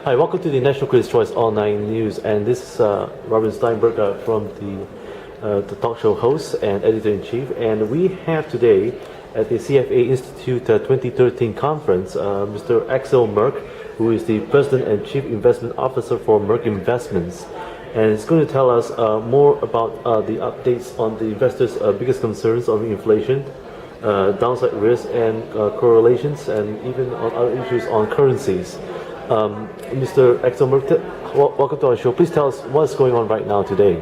Hi, welcome to the National Critics' Choice Online News, and this is Robin Stienberg from the talk show host and editor-in-chief, and we have today at the CFA Institute 2013 conference Mr. Axel MERK, who is the President and Chief Investment Officer for MERK Investments, and he's going to tell us more about the updates on the investors' biggest concerns on inflation, downside risk and correlations, and even on other issues on currencies. Mr. Axel MERK, welcome to our show. Please tell us what's going on right now today.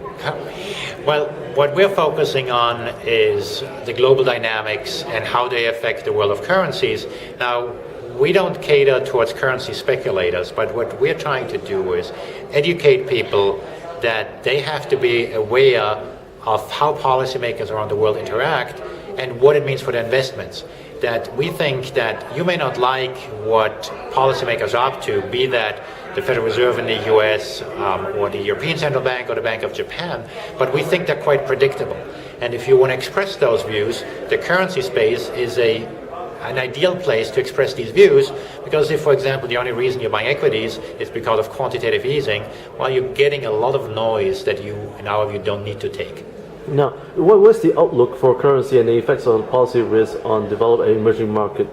Well, what we're focusing on is the global dynamics and how they affect the world of currencies. Now, we don't cater towards currency speculators, but what we're trying to do is educate people that they have to be aware of how policymakers around the world interact and what it means for their investments. That we think that you may not like what policymakers are up to, be that the Federal Reserve in the US or the European Central Bank or the Bank of Japan, but we think they're quite predictable. And if you want to express those views, the currency space is an ideal place to express these views, because if, for example, the only reason you're buying equities is because of quantitative easing, well, you're getting a lot of noise that you, in our view, don't need to take. Now, what's the outlook for currency and the effects on policy risk on developed and emerging market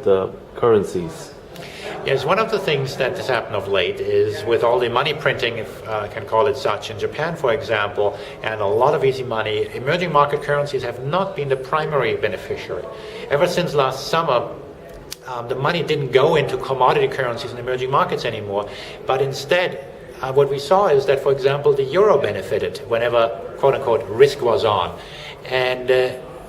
currencies? Yes, one of the things that has happened of late is with all the money printing, if I can call it such, in Japan, for example, and a lot of easy money, emerging market currencies have not been the primary beneficiary. Ever since last summer, the money didn't go into commodity currencies in emerging markets anymore, but instead, what we saw is that, for example, the euro benefited whenever, quote-unquote, risk was on. And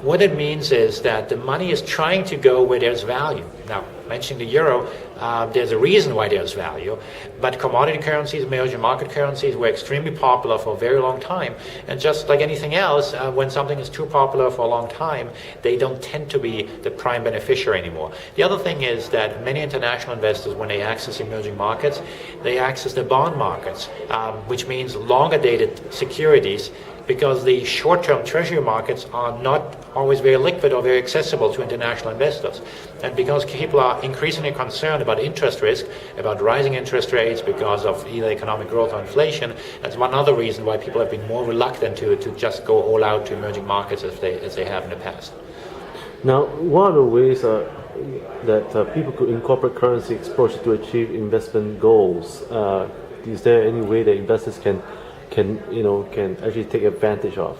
what it means is that the money is trying to go where there's value. Now, mentioning the euro, there's a reason why there's value, but commodity currencies, emerging market currencies were extremely popular for a very long time, and just like anything else, when something is too popular for a long time, they don't tend to be the prime beneficiary anymore. The other thing is that many international investors, when they access emerging markets, they access the bond markets, which means longer dated securities, because the short-term treasury markets are not always very liquid or very accessible to international investors. And because people are increasingly concerned about interest risk, about rising interest rates because of either economic growth or inflation, that's one other reason why people have been more reluctant to just go all out to emerging markets as they have in the past. Now, what are the ways that people could incorporate currency exposure to achieve investment goals? Is there any way that investors can actually take advantage of?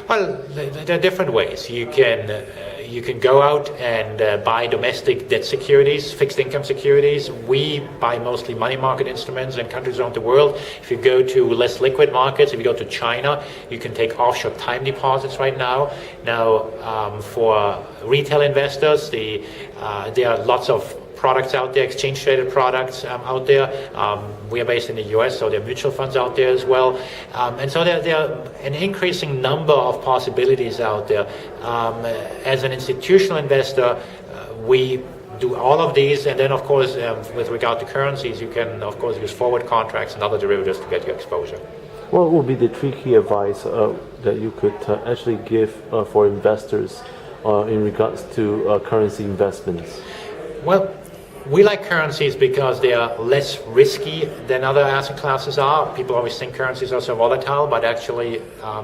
Well, there are different ways. You can go out and buy domestic debt securities, fixed income securities. We buy mostly money market instruments in countries around the world. If you go to less liquid markets, if you go to China, you can take offshore time deposits right now. Now, for retail investors, there are lots of products out there, exchange traded products out there. We are based in the US, so there are mutual funds out there as well. And so there are an increasing number of possibilities out there. As an institutional investor, we do all of these, and then of course, with regard to currencies, you can of course use forward contracts and other derivatives to get your exposure. What would be the three key advice that you could actually give for investors in regards to currency investments? Well, we like currencies because they are less risky than other asset classes are. People always think currencies are so volatile, but actually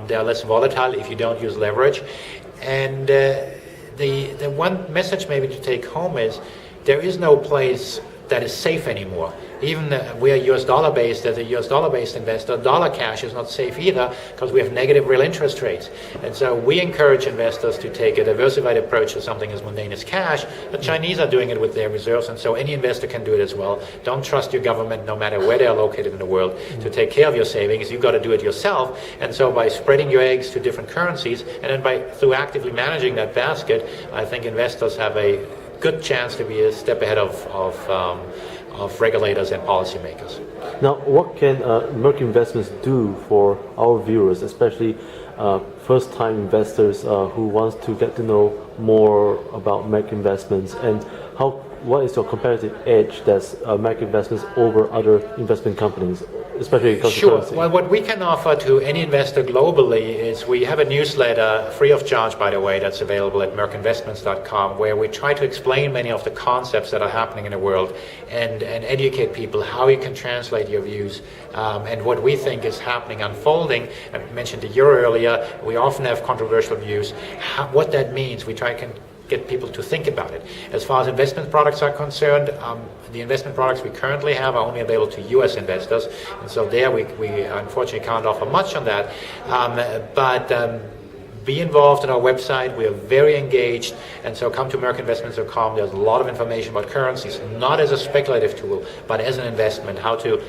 they are less volatile if you don't use leverage. And the one message maybe to take home is there is no place that is safe anymore. Even we are US dollar based. As a US dollar based investor, dollar cash is not safe either because we have negative real interest rates. And so we encourage investors to take a diversified approach to something as mundane as cash. The Chinese are doing it with their reserves, and so any investor can do it as well. Don't trust your government, no matter where they are located in the world, to take care of your savings. You've got to do it yourself. And so by spreading your eggs to different currencies, and then through actively managing that basket, I think investors have a good chance to be a step ahead of regulators and policymakers. Now, what can MERK Investments do for our viewers, especially first-time investors who wants to get to know more about MERK Investments, and how what is your competitive edge that's MERK Investments over other investment companies, especially in Sure. currency? Well, what we can offer to any investor globally is we have a newsletter, free of charge, by the way, that's available at merkinvestments.com, where we try to explain many of the concepts that are happening in the world and educate people how you can translate your views and what we think is happening, unfolding. I mentioned the euro earlier. We often have controversial views. What that means, we try to get people to think about it. As far as investment products are concerned, the investment products we currently have are only available to U.S. investors, and so there we unfortunately can't offer much on that. But be involved in our website. We are very engaged, and so come to merkinvestments.com. There's a lot of information about currencies, not as a speculative tool, but as an investment, how to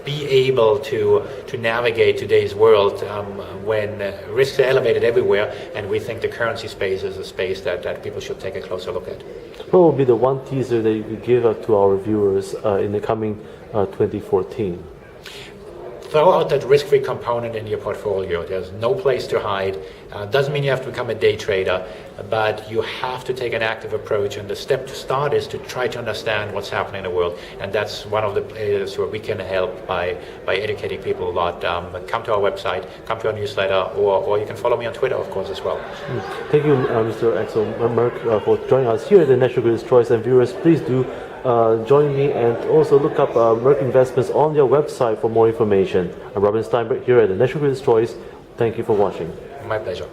be able to navigate today's world when risks are elevated everywhere, and we think the currency space is a space that people should take a closer look at. What will be the one teaser that you give to our viewers in the coming 2014? Throw out that risk-free component in your portfolio. There's no place to hide. Doesn't mean you have to become a day trader, but you have to take an active approach, and the step to start is to try to understand what's happening in the world, and that's one of the areas where we can help by educating people a lot. Come to our website, come to our newsletter, or you can follow me on Twitter, of course, as well. Thank you, Mr. Axel MERK, for joining us here at the National Greatest Choice, and viewers, please do join me and also look up MERK Investments on their website for more information. I'm Robin Steinberg here at the National Greatest Choice. Thank you for watching. My pleasure.